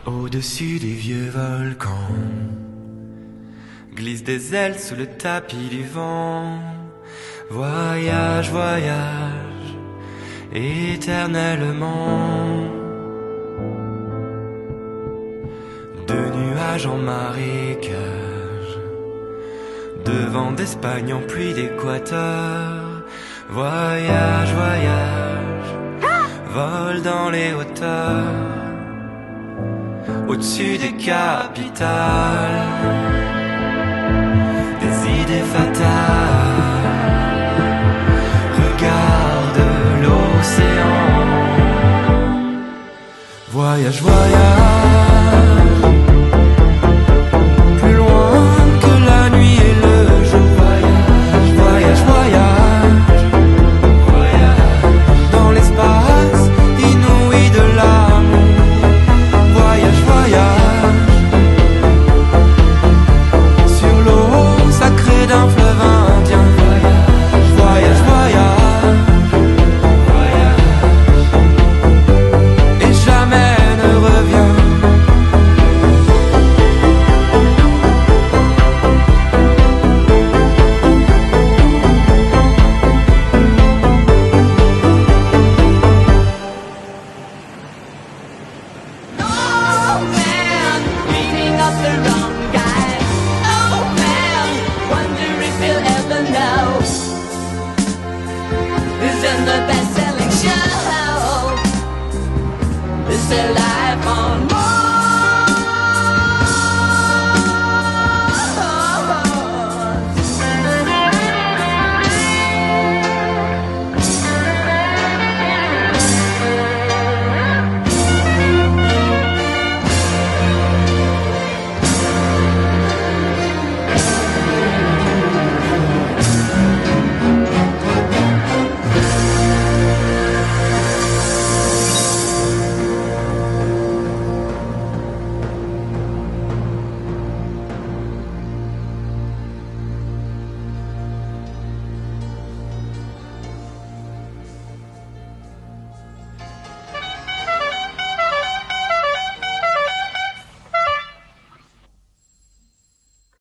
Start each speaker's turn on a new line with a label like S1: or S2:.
S1: Au-dessus des vieux volcans glissent des ailes sous le tapis du vent. Voyage, voyage, éternellement. De nuages en marécage, de vent d'Espagne en pluie d'Équateur. Voyage, voyage, vole dans les hauteurs, au-dessus des capitales, des idées fatales. Regarde l'océan. Voyage, voyage, plus loin que la nuit et le jour. Voyage, voyage, voyage, voyage, dans l'espace inouï de l'amour. Voyage, voyage, sur l'eau sacrée d'un fleuve indien. Voyage, voyage, voyage, et jamais ne reviens.
S2: Oh man, beating up the wrong guy. Oh man, wonder if he'll ever know. Is in the best-selling show. Is there life on Mars?